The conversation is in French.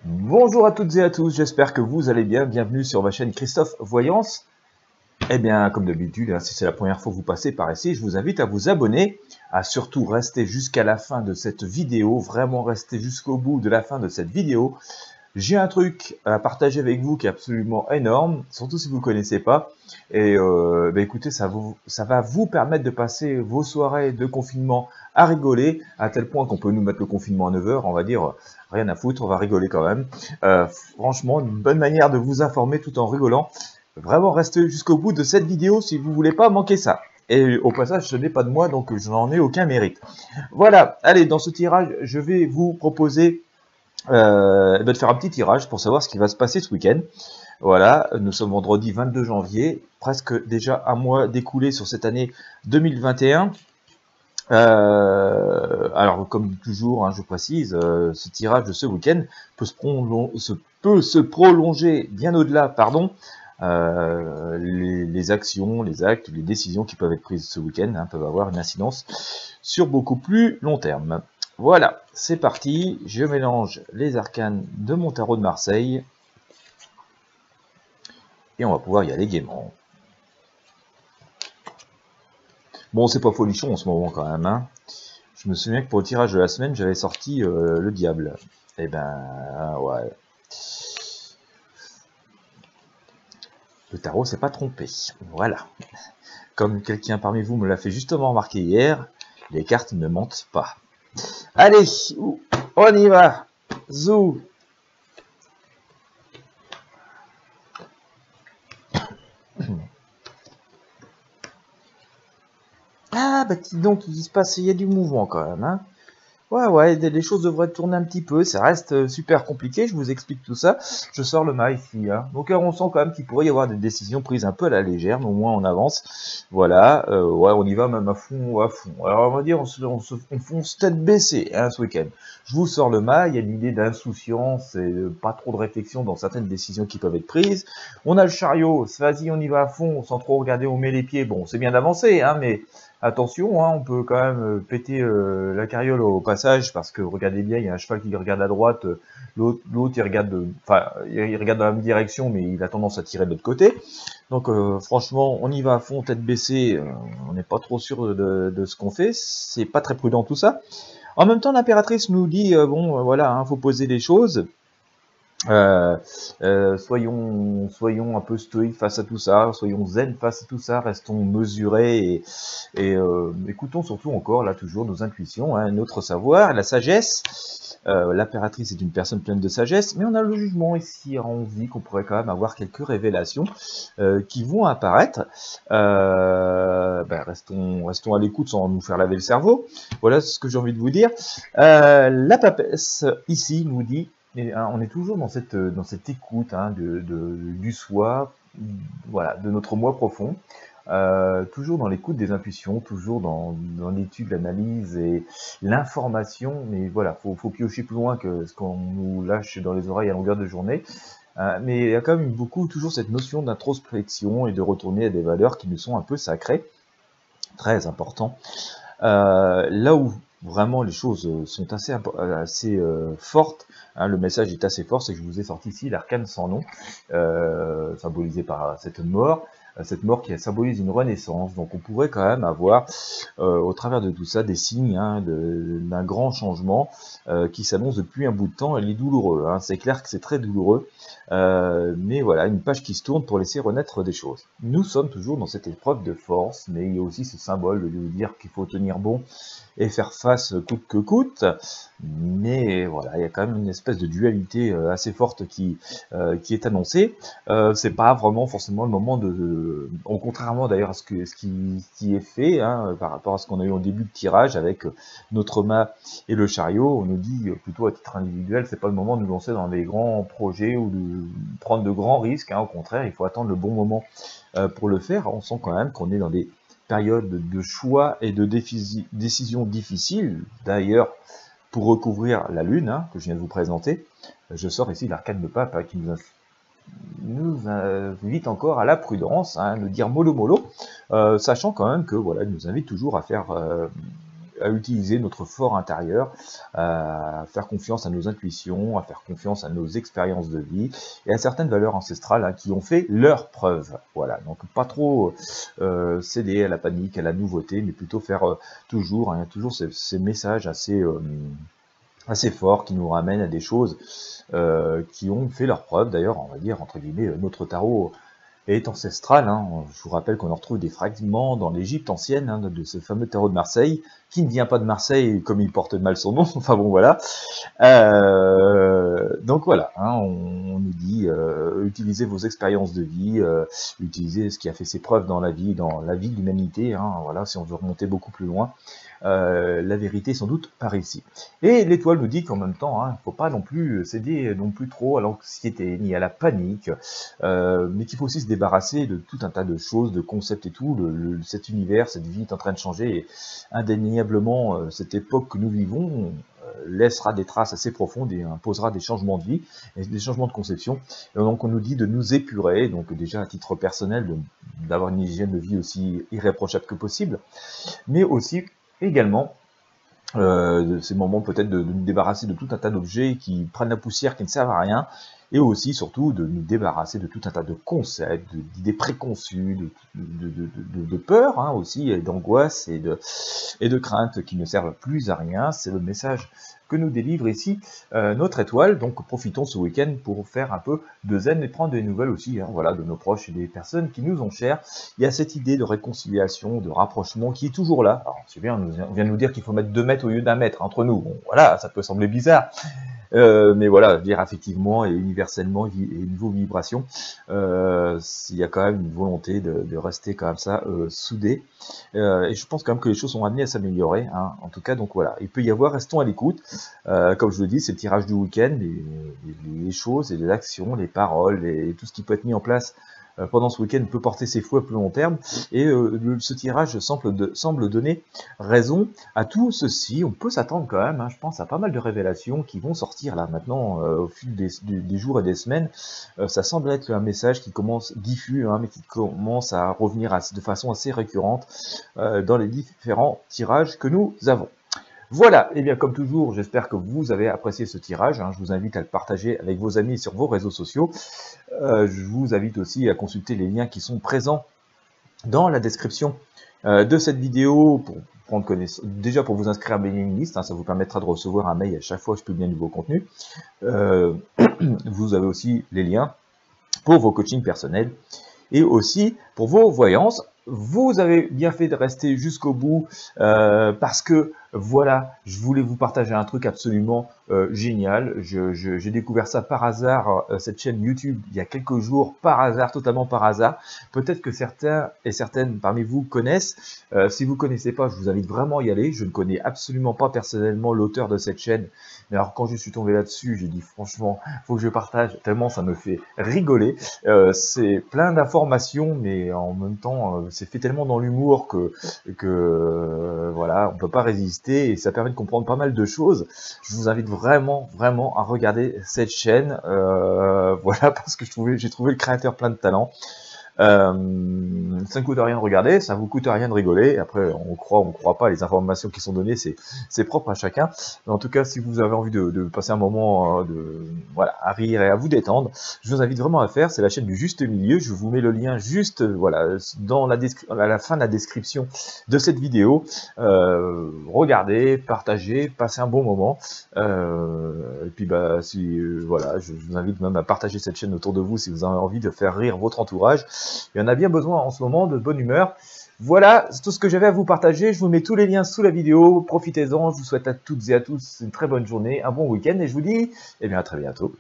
Bonjour à toutes et à tous, j'espère que vous allez bien. Bienvenue sur ma chaîne Christophe Voyance. Eh bien, comme d'habitude, si c'est la première fois que vous passez par ici, je vous invite à vous abonner, à surtout rester jusqu'à la fin de cette vidéo, vraiment rester jusqu'au bout de la fin de cette vidéo. J'ai un truc à partager avec vous qui est absolument énorme, surtout si vous ne connaissez pas. Et écoutez, ça va vous permettre de passer vos soirées de confinement à rigoler, à tel point qu'on peut nous mettre le confinement à 9 h, on va dire, rien à foutre, on va rigoler quand même. Franchement, une bonne manière de vous informer tout en rigolant. Vraiment, restez jusqu'au bout de cette vidéo si vous voulez pas manquer ça. Et au passage, ce n'est pas de moi, donc je n'en ai aucun mérite. Voilà, allez, dans ce tirage, je vais vous proposer de faire un petit tirage pour savoir ce qui va se passer ce week-end. Voilà, nous sommes vendredi 22 janvier, presque déjà un mois découlé sur cette année 2021. Alors, comme toujours, hein, je précise, ce tirage de ce week-end peut se prolonger bien au-delà, pardon. Les actions, les actes, les décisions qui peuvent être prises ce week-end peuvent avoir une incidence sur beaucoup plus long terme. Voilà, c'est parti, je mélange les arcanes de mon tarot de Marseille et on va pouvoir y aller gaiement. Bon, c'est pas folichon en ce moment quand même, hein. Je me souviens que pour le tirage de la semaine, j'avais sorti le diable. Eh ben, ouais. Le tarot s'est pas trompé. Voilà. Comme quelqu'un parmi vous me l'a fait justement remarquer hier, les cartes ne mentent pas. Allez, on y va. Zou. Ah, bah donc, il se passe, il y a du mouvement quand même, hein. Ouais, les choses devraient tourner un petit peu, ça reste super compliqué, je vous explique tout ça. Je sors le mât ici, hein. Donc on sent quand même qu'il pourrait y avoir des décisions prises un peu à la légère, mais au moins on avance. Voilà, ouais, on y va même à fond, à fond. Alors on va dire, on fonce tête baissée, hein, ce week-end. Je vous sors le mât, il y a l'idée d'insouciance et pas trop de réflexion dans certaines décisions qui peuvent être prises. On a le chariot, vas-y, on y va à fond, sans trop regarder où on met les pieds. Bon, c'est bien d'avancer, hein, mais attention, hein, on peut quand même péter la carriole au passage, parce que regardez bien, il y a un cheval qui regarde à droite, l'autre il regarde, il regarde dans la même direction, mais il a tendance à tirer de l'autre côté. Donc franchement, on y va à fond, tête baissée, on n'est pas trop sûr de ce qu'on fait, c'est pas très prudent tout ça. En même temps, l'impératrice nous dit, voilà, hein, faut poser les choses. Soyons un peu stoïques face à tout ça, soyons zen face à tout ça, restons mesurés et écoutons surtout encore, là toujours, nos intuitions, hein, notre savoir, la sagesse. L'impératrice est une personne pleine de sagesse, mais on a le jugement ici, on se dit qu'on pourrait quand même avoir quelques révélations qui vont apparaître. Restons à l'écoute sans nous faire laver le cerveau. Voilà ce que j'ai envie de vous dire. La papesse ici nous dit, et, hein, on est toujours dans cette écoute, hein, du soi, voilà, de notre moi profond, toujours dans l'écoute des intuitions, toujours dans l'étude, l'analyse et l'information, mais voilà, faut piocher plus loin que ce qu'on nous lâche dans les oreilles à longueur de journée. Mais il y a quand même toujours cette notion d'introspection et de retourner à des valeurs qui nous sont un peu sacrées, très important. Là où vraiment les choses sont assez fortes, hein, le message est assez fort, c'est que je vous ai sorti ici l'arcane sans nom, symbolisé par cette mort qui symbolise une renaissance. Donc on pourrait quand même avoir au travers de tout ça des signes, hein, d'un grand changement qui s'annonce depuis un bout de temps. Il est douloureux, hein. C'est clair que c'est très douloureux, mais voilà, une page qui se tourne pour laisser renaître des choses. Nous sommes toujours dans cette épreuve de force, mais il y a aussi ce symbole de dire qu'il faut tenir bon et faire face coûte que coûte. Mais voilà, il y a quand même une espèce de dualité assez forte qui est annoncée. C'est pas vraiment forcément le moment contrairement d'ailleurs à ce qui est fait, hein, par rapport à ce qu'on a eu au début de tirage avec notre mât et le chariot, on nous dit plutôt à titre individuel, c'est pas le moment de nous lancer dans des grands projets ou de prendre de grands risques, hein. Au contraire, il faut attendre le bon moment pour le faire. On sent quand même qu'on est dans des périodes de choix et de décisions difficiles. D'ailleurs, pour recouvrir la lune, hein, que je viens de vous présenter, je sors ici l'arcane de pape, hein, qui nous invite encore à la prudence, hein, de dire mollo mollo, sachant quand même que voilà, il nous invite toujours à faire à utiliser notre fort intérieur, à faire confiance à nos intuitions, à faire confiance à nos expériences de vie et à certaines valeurs ancestrales hein, qui ont fait leur preuve. Voilà, donc pas trop céder à la panique, à la nouveauté, mais plutôt faire toujours ces messages assez forts qui nous ramènent à des choses qui ont fait leur preuve. D'ailleurs, on va dire, entre guillemets, notre tarot est ancestral. Hein. Je vous rappelle qu'on en retrouve des fragments dans l'Égypte ancienne, hein, de ce fameux tarot de Marseille, qui ne vient pas de Marseille comme il porte mal son nom. Enfin bon, voilà. Donc voilà, hein, on nous dit, utilisez vos expériences de vie, utilisez ce qui a fait ses preuves dans la vie de l'humanité. Hein, voilà, si on veut remonter beaucoup plus loin. La vérité sans doute par ici. Et l'étoile nous dit qu'en même temps, il ne faut pas non plus céder non plus trop à l'anxiété ni à la panique, mais qu'il faut aussi se débarrasser de tout un tas de choses, de concepts et tout. Cet univers, cette vie est en train de changer et indéniablement cette époque que nous vivons laissera des traces assez profondes et imposera des changements de vie et des changements de conception. Et donc on nous dit de nous épurer, donc déjà à titre personnel, d'avoir une hygiène de vie aussi irréprochable que possible, mais aussi également ces moments peut-être de nous débarrasser de tout un tas d'objets qui prennent la poussière, qui ne servent à rien, et aussi surtout de nous débarrasser de tout un tas de concepts, d'idées préconçues, de peurs hein, aussi, d'angoisse et de craintes qui ne servent plus à rien. C'est le message que nous délivre ici notre étoile. Donc profitons ce week-end pour faire un peu de zen et prendre des nouvelles aussi, hein, voilà, de nos proches et des personnes qui nous ont chères. Il y a cette idée de réconciliation, de rapprochement qui est toujours là. Alors c'est bien, on vient de nous dire qu'il faut mettre 2 mètres au lieu d'1 mètre entre nous. Bon, voilà, ça peut sembler bizarre. Mais voilà, dire effectivement et universellement et niveau vibration, il y a quand même une volonté de rester quand même ça soudé. Et je pense quand même que les choses sont amenées à s'améliorer. Hein, en tout cas, donc voilà, il peut y avoir, restons à l'écoute. Comme je le dis, c'est le tirage du week-end, les choses et les actions, les paroles et tout ce qui peut être mis en place pendant ce week-end peut porter ses fruits à plus long terme, et ce tirage semble donner raison à tout ceci. On peut s'attendre quand même, hein, je pense, à pas mal de révélations qui vont sortir là maintenant au fil des jours et des semaines. Ça semble être un message qui commence diffus, hein, mais qui commence à revenir de façon assez récurrente dans les différents tirages que nous avons. Voilà, et bien comme toujours, j'espère que vous avez apprécié ce tirage. Hein. Je vous invite à le partager avec vos amis sur vos réseaux sociaux. Je vous invite aussi à consulter les liens qui sont présents dans la description de cette vidéo pour prendre connaissance, déjà pour vous inscrire à ma mailing list, hein, ça vous permettra de recevoir un mail à chaque fois que je publie un nouveau contenu. Vous avez aussi les liens pour vos coachings personnels et aussi pour vos voyances. Vous avez bien fait de rester jusqu'au bout parce que voilà, je voulais vous partager un truc absolument génial. J'ai découvert ça par hasard, cette chaîne YouTube, il y a quelques jours, par hasard, totalement par hasard. Peut-être que certains et certaines parmi vous connaissent. Si vous ne connaissez pas, je vous invite vraiment à y aller. Je ne connais absolument pas personnellement l'auteur de cette chaîne. Mais alors quand je suis tombé là-dessus, j'ai dit franchement, faut que je partage, tellement ça me fait rigoler. C'est plein d'informations, mais en même temps, c'est fait tellement dans l'humour que voilà, on peut pas résister et ça permet de comprendre pas mal de choses. Je vous invite vraiment à regarder cette chaîne, voilà, parce que j'ai trouvé le créateur plein de talent. Ça ne coûte rien de regarder, ça vous coûte rien de rigoler. Après, on croit pas, les informations qui sont données, c'est propre à chacun. Mais en tout cas, si vous avez envie de passer un moment voilà, à rire et à vous détendre, je vous invite vraiment à faire. C'est la chaîne du Juste Milieu. Je vous mets le lien juste voilà dans à la fin de la description de cette vidéo. Regardez, partagez, passez un bon moment. Et puis bah voilà, je vous invite même à partager cette chaîne autour de vous si vous avez envie de faire rire votre entourage. Il y en a bien besoin en ce moment de bonne humeur. Voilà, c'est tout ce que j'avais à vous partager. Je vous mets tous les liens sous la vidéo. Profitez-en. Je vous souhaite à toutes et à tous une très bonne journée, un bon week-end et je vous dis à très bientôt.